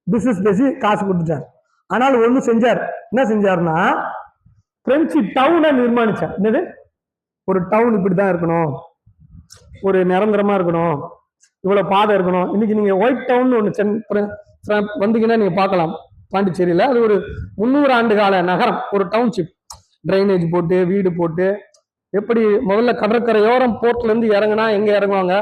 Business பேசி காசு கொடுத்துட்டார். ஆனால் ஒண்ணு செஞ்சார். என்ன செஞ்சாருன்னா பிரெஞ்சு டவுனை நிர்மாணிச்சார். என்னது, ஒரு டவுன் இப்படிதான் இருக்கணும், ஒரு நிரந்தரமா இருக்கணும், இவ்வளவு பாதை இருக்கணும். இன்னைக்கு நீங்க ஒயிட் டவுன் ஒண்ணு வந்தீங்கன்னா நீங்க பார்க்கலாம் பாண்டிச்சேரியில. அது ஒரு 300 ஆண்டு கால நகரம், ஒரு டவுன்ஷிப். ட்ரைனேஜ் போட்டு, வீடு போட்டு, எப்படி முதல்ல கடற்கரையோரம் போர்ட்ல இருந்து இறங்கினா எங்க இறங்குவாங்க,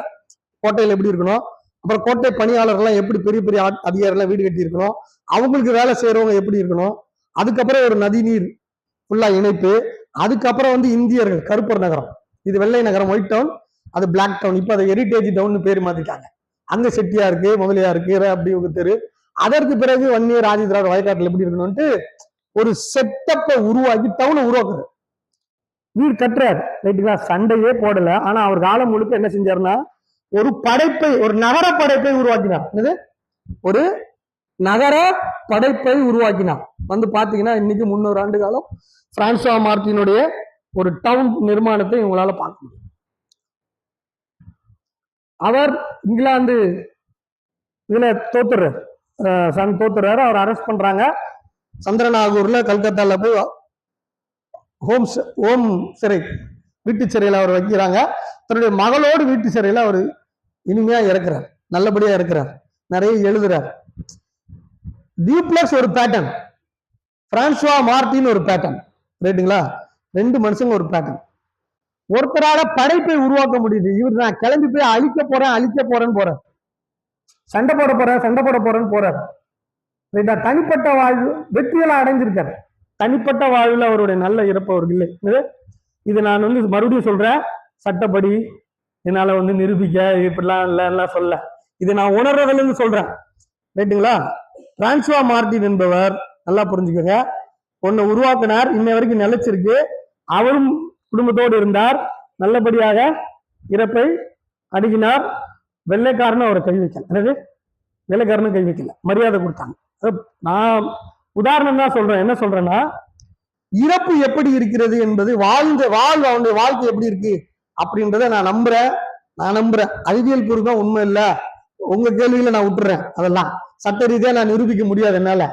கோட்டையில எப்படி இருக்கணும், அப்புறம் கோட்டை பணியாளர்கள்லாம் எப்படி பெரிய பெரிய அதிகாரிலாம் வீடு கட்டி இருக்கணும், அவங்களுக்கு வேலை செய்யறவங்க எப்படி இருக்கணும், அதுக்கப்புறம் ஒரு நதி நீர் ஃபுல்லா இணைப்பு, அதுக்கப்புறம் வந்து இந்தியர்கள் கருப்பர் நகரம், இது வெள்ளை நகரம் ஒயிட் டவுன், அது பிளாக் டவுன். இப்போ அதை ஹெரிட்டேஜ் டவுன் பேர் மாத்திட்டாங்க. அங்க செட்டியா இருக்கு, முதலியா இருக்கு, அப்படி தெரு. அதற்கு பிறகு வன்னியர் ஆதிதிராவிட வயக்காட்டில் எப்படி இருக்கணும்ட்டு ஒரு செட்டப்பை உருவாக்கி டவுனை உருவாக்குறது. வீடு கட்டுறாரு, ரைட்டுங்களா, சண்டையே போடல. ஆனா அவர் காலம் முழுக்க என்ன செஞ்சாருன்னா ஒரு படைப்பை, ஒரு நகர படைப்பை உருவாக்கினார். என்னது, ஒரு நகர படைப்பை உருவாக்கினார். வந்து பாத்தீங்கன்னா இன்னைக்கு 300 ஆண்டு காலம் பிரான்சுவா மார்டினுடைய ஒரு டவுன் நிர்மாணத்தை உங்களால பார்க்க முடியும். அவர் இங்கிலாந்து இதுல தோத்துறாரு. அவர் அரெஸ்ட் பண்றாங்க. சந்திரநாகூர்ல, கல்கத்தால போய் ஹோம் சிறை, வீட்டு சிறையில அவர் வைக்கிறாங்க. தன்னுடைய மகளோடு வீட்டு சிறையில அவர் இனிமையா இருக்கிறார், நல்லபடியா இருக்கிறார், நிறைய எழுதுறார். டியூப்ளக்ஸ் ஒரு பேட்டர்ன், பிரான்சுவா மார்டின் ஒரு பேட்டர்ன், ரைட்டுங்களா, ரெண்டு மனுஷங்க ஒரு பேட்டர்ன். ஒருத்தரால படைப்பை உருவாக்க முடியுது. இவர் நான் கிளம்பி போய் அழிக்க போறேன்னு போறார், சண்டை போட போறேன்னு போறார். தனிப்பட்ட வாழ்வு வெற்றியெல்லாம் அடைஞ்சிருக்காரு. தனிப்பட்ட வாழ்வில் அவருடைய நல்ல இறப்பு அவருக்கு இல்லை. இது நான் வந்து மறுபடியும் சொல்றேன், சட்டப்படி என்னால வந்து நிரூபிக்க இப்படிலாம் இல்லைலாம் சொல்ல, இது நான் உணர்றதுல இருந்து சொல்றேன், ரைட்டுங்களா. பிரான்சுவா மார்டின் என்பவர் நல்லா புரிஞ்சுக்கோங்க, ஒன்னு உருவாக்கினார், இன்ன வரைக்கும் நிலைச்சிருக்கு. அவரும் குடும்பத்தோடு இருந்தார், நல்லபடியாக இறப்பை அணுகினார். வெள்ளைக்காரனும் அவரை கை வைக்கல. அதாவது வெள்ளைக்காரனும் கை வைக்கல, மரியாதை கொடுத்தாங்க. நான் உதாரணம் தான் சொல்றேன். என்ன சொல்றேன்னா, இறப்பு எப்படி இருக்கிறது என்பது அவனுடைய வாழ்க்கை எப்படி இருக்கு அப்படின்றத நான் நம்புறேன். அறிவியல் பூர்வம் உண்மை இல்லை, உங்க கேள்வியில நான் விட்டுறேன். அதெல்லாம் சட்ட ரீதியா நான் நிரூபிக்க முடியாது என்னால.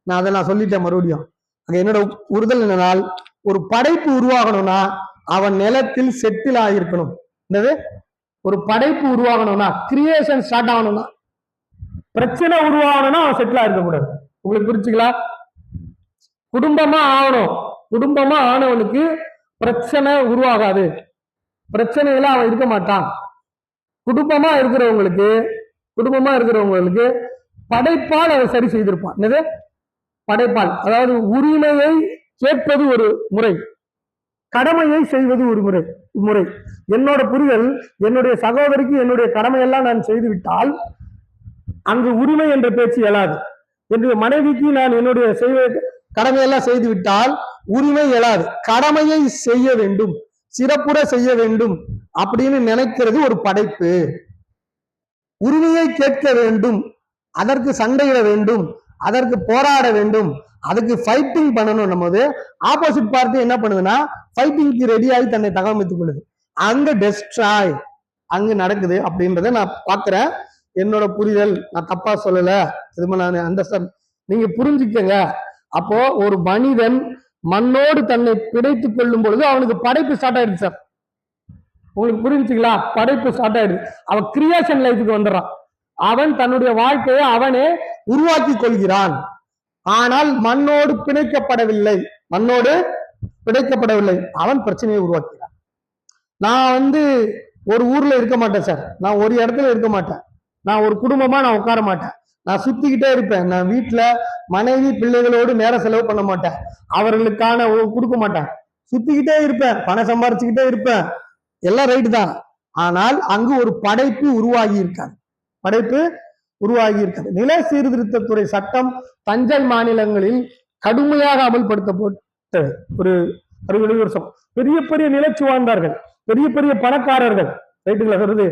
நான் சொல்லிட்டேன் மறுபடியும். என்னோட உறுதல் என்னனால், ஒரு படைப்பு உருவாகணும்னா அவன் நிலத்தில் செட்டில் ஆகியிருக்கணும். என்னது, ஒரு படைப்பு உருவாகணும்னா, கிரியேஷன் ஸ்டார்ட் ஆகணும்னா, பிரச்சனை உருவாகணும்னா அவன் செட்டில் ஆகிருக்க கூடாது. உங்களுக்கு புரிச்சுக்கலாம். குடும்பமா ஆகணும். குடும்பமா ஆனவனுக்கு பிரச்சனை உருவாகாது, பிரச்சனைகளை அவன் இருக்க மாட்டான். குடும்பமா இருக்கிறவங்களுக்கு படைப்பால் அதை சரி செய்திருப்பான். என்னது, படைப்பால், அதாவது உரிமையை கேட்பது ஒரு முறை, கடமையை செய்வது ஒரு முறை. என்னோட புரிதல், என்னுடைய சகோதரிக்கு என்னுடைய கடமையெல்லாம் நான் செய்து விட்டால் அங்கு உரிமை என்ற பேச்சு எழாது. என்னுடைய மனைவிக்கு நான் என்னுடைய கடமையெல்லாம் செய்து விட்டால் உரிமை எழாது. கடமையை செய்ய வேண்டும், சிறப்புற செய்ய வேண்டும் அப்படின்னு நினைக்கிறது ஒரு படைப்பு. உரிமையை கேட்க வேண்டும், அதற்கு சண்டையிட வேண்டும், அதற்கு போராட வேண்டும், அதுக்கு ஃபைட்டிங் பண்ணணும். போது ஆப்போசிட் பார்ட்டி என்ன பண்ணுதுன்னா ஃபைட்டிங்க்கு ரெடியாகி தன்னை தகவமைத்துக் கொள்ளுது. அங்க டெஸ்ட்ராய் அங்கு நடக்குது அப்படின்றத நான் பார்க்கிறேன். என்னோட புரிதல், நான் தப்பா சொல்லல, திரும்ப நான் அண்டர்ஸ்டாண்ட், நீங்க புரிஞ்சுக்கங்க. அப்போ ஒரு மனிதன் மண்ணோடு தன்னை பிணைத்துக் கொள்ளும் பொழுது அவனுக்கு படைப்பு ஸ்டார்ட் ஆயிடுச்சு சார். உங்களுக்கு புரிஞ்சுங்களா? படைப்பு ஸ்டார்ட் ஆயிடுது. அவன் கிரியேஷன் லைஃபுக்கு வந்துடுறான். அவன் தன்னுடைய வாழ்க்கையை அவனே உருவாக்கி கொள்கிறான். ஆனால் மண்ணோடு பிணைக்கப்படவில்லை, அவன் பிரச்சனையை உருவாக்குகிறான். நான் ஒரு ஊர்ல இருக்க மாட்டேன் சார், நான் ஒரு இடத்துல இருக்க மாட்டேன், நான் ஒரு குடும்பமா நான் உட்கார மாட்டேன், நான் சுத்திக்கிட்டே இருப்பேன். நான் வீட்டுல மனைவி பிள்ளைகளோடு நேரம் செலவு பண்ண மாட்டேன், அவர்களுக்கான கொடுக்க மாட்டேன், சுத்திக்கிட்டே இருப்பேன், பணம் சம்பாரிச்சுக்கிட்டே இருப்பேன், எல்லாம் ரைட்டு தான். ஆனால் அங்கு ஒரு படைப்பு உருவாகி இருக்காது. நில சீர்திருத்தத்துறை சட்டம் தஞ்சை மாநிலங்களில் கடுமையாக அமல்படுத்தப்பட்ட ஒரு 60 வருஷம். பெரிய பெரிய நிலச்சி வாழ்ந்தார்கள், பெரிய பெரிய பணக்காரர்கள், ரைட்டுங்களா சொல்றது.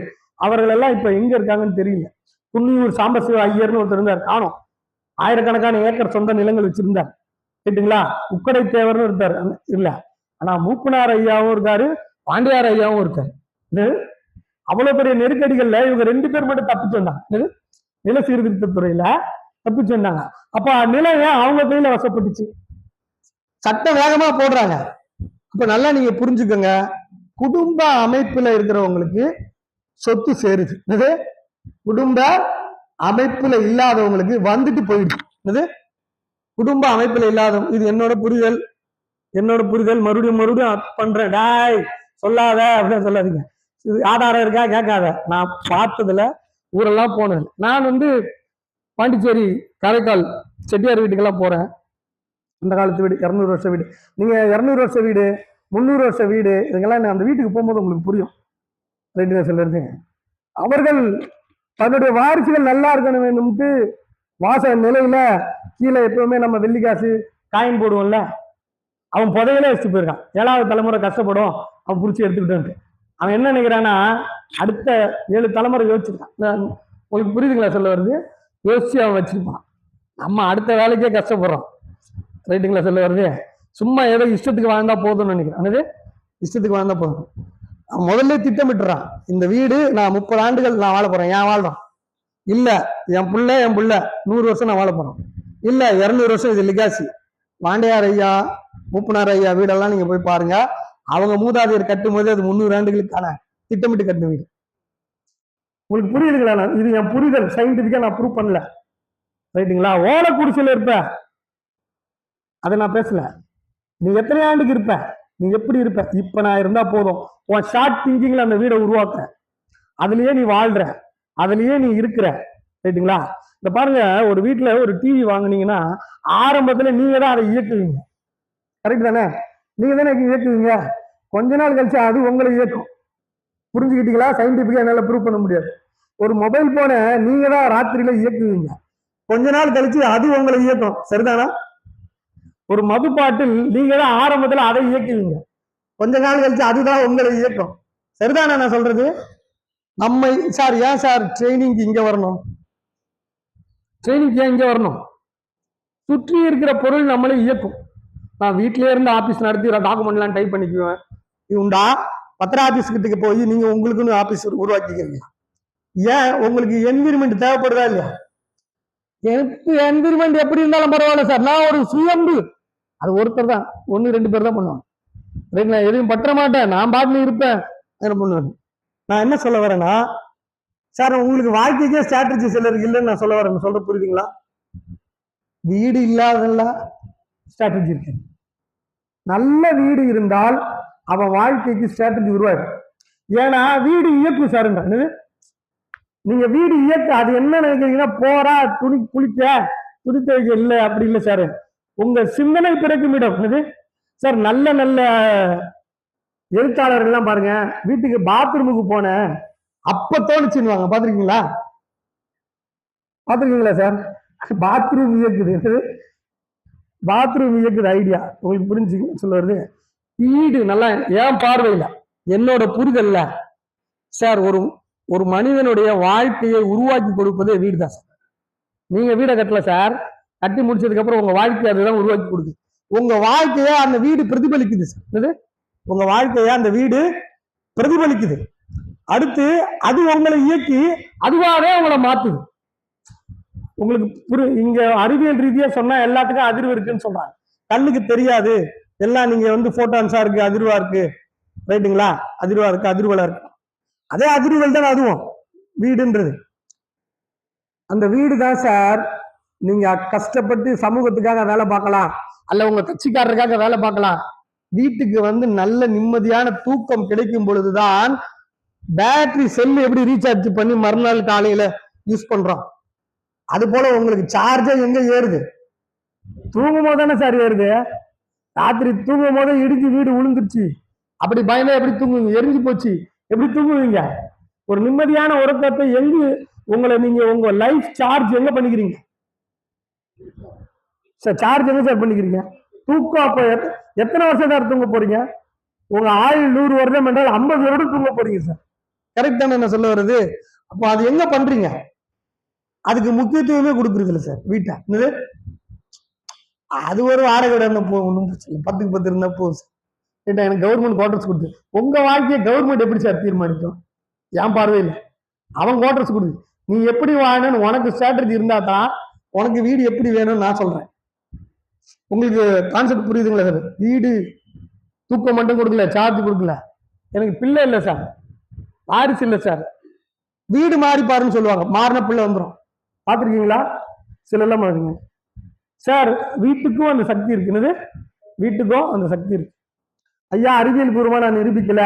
அவர்கள் எல்லாம் இப்ப எங்க இருக்காங்கன்னு தெரியல. குன்னியூர் சாம்பசிவ ஐயர்னு ஒருத்தர் இருந்தார், காணும். ஆயிரக்கணக்கான ஏக்கர் சொந்த நிலங்கள் வச்சிருந்தார், ரைட்டுங்களா. உக்கடை தேவர்னு இருந்தார், இல்ல. ஆனா மூப்பனார் ஐயாவும் இருக்காரு, பாண்டியார் ஐயாவும் இருக்காரு. அவ்வளவு பெரிய நெருக்கடிகள்ல இவங்க 2 பேர் மட்டும் தப்பிச்சு வந்தாங்க நில சீர்திருத்தத்துறையில. தப்பிச்சு வந்தாங்க. அப்ப நிலைய அவங்க கையில வசப்பட்டுச்சு. சட்டம் வேகமா போடுறாங்க. அப்ப நல்லா நீங்க புரிஞ்சுக்கோங்க, குடும்ப அமைப்புல இருக்கிறவங்களுக்கு சொத்து சேருது. குடும்ப அமைப்புல இல்லாதவங்களுக்கு வந்துட்டு போயிடுது. குடும்ப அமைப்புல இல்லாதவங்க, இது என்னோட புரிதல், மறுபடியும் பண்றேன். டாய் சொல்லாத அப்படின்னு சொல்லாதீங்க. இது ஆதாரம் இருக்கா கேட்காத. நான் பார்த்ததுல ஊரெல்லாம் போனது. நான் பாண்டிச்சேரி காரைக்கால் செட்டியார் வீட்டுக்கெல்லாம் போறேன். அந்த காலத்து வீடு, 200 வருஷ வீடு. நீங்க 200 வருஷ வீடு, 300 வருஷ வீடு, இதுக்கெல்லாம் அந்த வீட்டுக்கு போகும்போது உங்களுக்கு புரியும். ரைட்டு சொல்றது. அவர்கள் தன்னுடைய வாரிசுகள் நல்லா இருக்கணும் வேணும்ட்டு வாச நிலையில கீழே எப்பவுமே நம்ம வெள்ளிக்காசு காயின் போடுவோம்ல, அவன் புதையிலே வச்சுட்டு போயிருக்கான். 7வது தலைமுறை கஷ்டப்படும், அவன் பிடிச்சி எடுத்துக்கிட்டு. அவன் என்ன நினைக்கிறான்னா அடுத்த 7 தலைமுறை யோசிச்சிருக்கான். உங்களுக்கு புரியுதுங்களா சொல்ல வருது? யோசிச்சு அவன் வச்சிருப்பான். நம்ம அடுத்த வேலைக்கே கஷ்டப்படுறோம். ரைட்டுங்களா சொல்ல வருது? சும்மா ஏதோ இஷ்டத்துக்கு வாழ்ந்தா போதும்னு நினைக்கிறேன். இஷ்டத்துக்கு வாழ்ந்தா போதும். அவன் முதல்ல திட்டமிட்டுறான், இந்த வீடு நான் 30 ஆண்டுகள் நான் வாழ போறேன். ஏன் வாழ்றோம்? இல்ல என் புள்ள 100 வருஷம் நான் வாழ போறோம். இல்ல 200 வருஷம் இது லிகாசி. வாண்டையார் ஐயா, மூப்பனார் ஐயா வீடெல்லாம் நீங்க போய் பாருங்க. அவங்க மூதாதையர் கட்டும் போது அது 300 ஆண்டுகளுக்கான திட்டமிட்டு கட்டின வீடு. உங்களுக்கு புரியுதுங்களா? இது என் புரிதல், சயின்டிபிக்கா நான் ப்ரூவ் பண்ணல. ரைட்டுங்களா? ஓலை குடிசையில் இருப்ப, அதை நான் பேசல. நீ எத்தனை ஆண்டுக்கு இருப்ப, நீ எப்படி இருப்ப, இப்ப நான் இருந்தா போதும். உன் ஷார்ட் திங்கிங்ல அந்த வீடை உருவாக்க, அதுலயே நீ வாழ்ற, அதுலயே நீ இருக்கிற. ரைட்டுங்களா? இந்த பாருங்க, ஒரு வீட்டுல ஒரு டிவி வாங்கினீங்கன்னா ஆரம்பத்துல நீங்க தான் அதை இயக்குவீங்க. கரெக்ட் தானே? நீங்க தானே இயக்குவீங்க. கொஞ்ச நாள் கழிச்சு அது உங்களை இயக்கும். புரிஞ்சுக்கிட்டீங்களா? சயின்டிபிக்கா என்னால ப்ரூவ் பண்ண முடியாது. ஒரு மொபைல் போனை நீங்க தான் ராத்திரியில இயக்குவீங்க, கொஞ்ச நாள் கழிச்சு அது உங்களை இயக்கும். சரிதானா? ஒரு மது பாட்டில் நீங்க தான் ஆரம்பத்துல அதை இயக்குவீங்க, கொஞ்ச நாள் கழிச்சு அதுதான் உங்களை இயக்கும். சரிதானா நான் சொல்றது? நம்ம சார் ஏன் சார் ட்ரைனிங் இங்க வரணும்? ட்ரைனிங் ஏன் இங்க வரணும்? சுற்றி இருக்கிற பொருள் நம்மளை இயக்கும். நான் வீட்டிலே இருந்து ஆபீஸ் நடத்தி டாக்குமெண்ட்லாம் டைப் பண்ணிக்குவேன். இது உண்டா? பத்திர ஆபீஸ்க்கு போய் நீங்க உங்களுக்குன்னு ஆபீஸ் உருவாக்கிக்கிறீங்க. ஏன்? உங்களுக்கு என்விரான்மெண்ட் தேவைப்படுதா இல்லையா? எனக்கு என்விரான்மெண்ட் எப்படி இருந்தாலும் பரவாயில்ல சார், நான் ஒரு சுயம்பு. அது ஒருத்தர் தான், 1-2 பேர் தான் பண்ணுவாங்க. நான் எதையும் பற்ற மாட்டேன், நான் பாட்டுல இருப்பேன். என்ன பண்ணுவேன்? நான் என்ன சொல்ல வரேன்னா, சார் உங்களுக்கு வாழ்க்கைக்கே ஸ்ட்ராட்டஜி சிலருக்கு இல்லைன்னு நான் சொல்ல வரேன். சொல்ற புரியுதுங்களா? வீடு இல்லாதெல்லாம் ஸ்ட்ராட்டஜி இருக்கு. நல்ல வீடு இருந்தால் அவன் வாழ்க்கைக்கு ஸ்ட்ராட்டஜி உருவாயிடும். ஏன்னா வீடு இயக்கும் சார். நீங்க வீடு இயக்க, அது என்ன நினைக்கிறீங்கன்னா போறா துணி குளிக்க துணி துவைக்க இல்லை, அப்படி இல்லை சார். உங்க சிந்தனை பிறக்கும் இடம் சார். நல்ல நல்ல எழுத்தாளர்கள் எல்லாம் பாருங்க, வீட்டுக்கு பாத்ரூமுக்கு போன அப்ப தோணுச்சுன்னு பாத்திருக்கீங்களா? பாத்திருக்கீங்களா சார்? பாத்ரூம் இயக்குது, பாத்ரூம் இயக்குது ஐடியா. உங்களுக்கு புரிஞ்சு சொல்ல வருது? வீடு நல்லா ஏன் பார்வையில, என்னோட புரிதல்ல சார், ஒரு மனிதனுடைய வாழ்க்கையை உருவாக்கி கொடுப்பதே வீடு தான் சார். நீங்க வீடை கட்டல சார், கட்டி முடிச்சதுக்கு அப்புறம் உங்க வாழ்க்கையை அதுதான் உருவாக்கி கொடுக்குது. உங்க வாழ்க்கைய அந்த வீடு பிரதிபலிக்குது சார். உங்க வாழ்க்கைய அந்த வீடு பிரதிபலிக்குது. அடுத்து அது உங்களை இயக்கி அதுவாகவே உங்களை மாத்துது. உங்களுக்கு இங்க அறிவியல் ரீதியா சொன்னா எல்லாத்துக்கும் அதிர்வு இருக்குன்னு சொல்றாங்க. கண்ணுக்கு தெரியாது, எல்லாம் நீங்க போட்டான்ஸா இருக்கு, அதிர்வா இருக்கு. ரைட்டுங்களா? அதிர்வா இருக்கு, அதிர்வலா இருக்கு. அதே அதிர்வல் தான் அதுவும் வீடுன்றது. அந்த வீடு தான் சார். நீங்க கஷ்டப்பட்டு சமூகத்துக்காக வேலை பார்க்கலாம், அல்ல உங்க கட்சிக்காரருக்காக வேலை பார்க்கலாம். வீட்டுக்கு நல்ல நிம்மதியான தூக்கம் கிடைக்கும் பொழுதுதான் பேட்டரி செல் எப்படி ரீசார்ஜ் பண்ணி மறுநாள் காலையில யூஸ் பண்றோம், அது போல உங்களுக்கு சார்ஜே எங்க ஏறுது? தூங்கும் போது தானே சார் ஏறுது. ராத்திரி தூங்கும் போதே இடிஞ்சு வீடு விழுந்துருச்சு, அப்படி பயந்தா எப்படி தூங்குவீங்க? எரிஞ்சு போச்சு, எப்படி தூங்குவீங்க? ஒரு நிம்மதியான உறக்கத்தை நீங்க உங்க லைஃப் சார்ஜ் எங்க பண்ணிக்கிறீங்க சார்? சார்ஜ் எங்க சார் பண்ணிக்கிறீங்க? தூக்கம் அப்ப எத்தனை வருஷம் தான் தூங்க போறீங்க? உங்க ஆயுள் 100 வருடம் என்றால் 50 வருடம் தூங்க போறீங்க சார். கரெக்ட் தானே என்ன சொல்ல வருது? அப்போ அது எங்க பண்றீங்க? அதுக்கு முக்கியத்துவமே கொடுக்குறது இல்லை சார். வீட்டை அது ஒரு வாடகை ஒன்றும் 10க்கு 10 இருந்தா போதும். எனக்கு கவர்மெண்ட் குவார்டர்ஸ் கொடுத்து, உங்க வாழ்க்கையை கவர்மெண்ட் எப்படி சார் தீர்மானிக்கும்? என் பார்வையில் அவன் குவார்டர்ஸ் கொடுத்து, நீ எப்படி வாழணும்னு உனக்கு ஸ்ட்ராட்டஜி இருந்தா தான் உனக்கு வீடு எப்படி வேணும்னு நான் சொல்றேன். உங்களுக்கு கான்செப்ட் புரியுதுங்களா சார்? வீடு தூக்கம் மட்டும் கொடுக்கல, சார்ஜ் கொடுக்கல. எனக்கு பிள்ளை இல்லை சார், வாரிசு இல்லை சார். வீடு மாறி பாருன்னு சொல்லுவாங்க, மாறின பிள்ளை வந்துடும். பார்த்துருக்கீங்களா? சில எல்லாம் மாறுங்க சார். வீட்டுக்கும் அந்த சக்தி இருக்குன்னு, வீட்டுக்கும் அந்த சக்தி இருக்கு. ஐயா, அறிவியல் பூர்வமா நான் நிரூபிக்கல,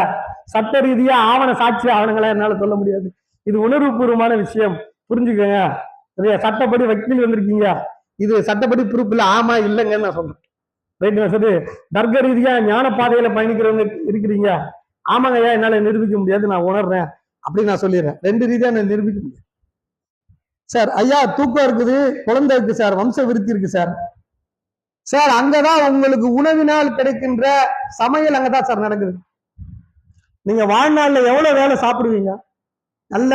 சட்ட ரீதியா ஆவண சாட்சி ஆவணங்களா என்னால சொல்ல முடியாது. இது உணர்வு பூர்வமான விஷயம், புரிஞ்சுக்கோங்க. சட்டப்படி வக்கீல் வந்திருக்கீங்க, இது சட்டப்படி ப்ரூஃப் இல்ல, ஆமா இல்லைங்கன்னு நான் சொல்றேன். ரைட் சரி. தர்க்க ரீதியா ஞான பாதையில பயணிக்கிறவங்க இருக்கிறீங்க, ஆமாங்க ஐயா என்னால நிரூபிக்க முடியாது, நான் உணர்றேன் அப்படின்னு நான் சொல்லிடுறேன். ரெண்டு ரீதியா நான் நிரூபிக்க முடியாது சார். ஐயா, தூக்கம் இருக்குது, குழந்தை இருக்கு சார், வம்ச விருத்தி இருக்கு சார். சார், அங்கதான் உங்களுக்கு உணவினால் கிடைக்கின்ற சமையல் அங்கதான் சார் நடக்குது. நீங்க வாழ்நாள்ல எவ்வளவு வேலை சாப்பிடுவீங்க, நல்ல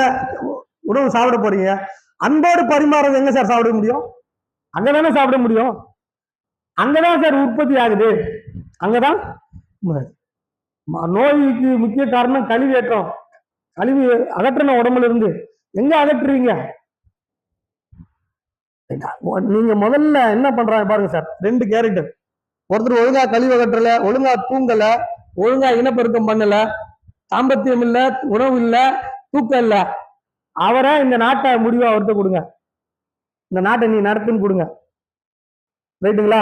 உணவு சாப்பிட போறீங்க, அன்போடு பரிமாறது எங்க சார் சாப்பிட முடியும்? அங்கதானே சாப்பிட முடியும். அங்கதான் சார் உற்பத்தி ஆகுது. அங்கதான் நோய்க்கு முக்கிய காரணம் கழிவேற்றம். கழிவு அகற்றணும் உடம்புல இருந்து. எங்க அகற்றுவீங்க? நீங்க முதல்ல என்ன பண்றாங்க பாருங்க சார். ரெண்டு கேரக்டர். ஒருத்தர் ஒழுங்கா கழிவு அகற்றல, ஒழுங்கா தூங்கல, ஒழுங்கா இனப்பெருக்கம் பண்ணல, சாம்பத்தியம் இல்ல, உணவு இல்ல, தூக்கம் இல்ல. அவரை இந்த நாட்டை முடிவா ஒருத்தர் கொடுங்க, இந்த நாட்டை நீ நடத்துன்னு கொடுங்க. ரைட்டுங்களா?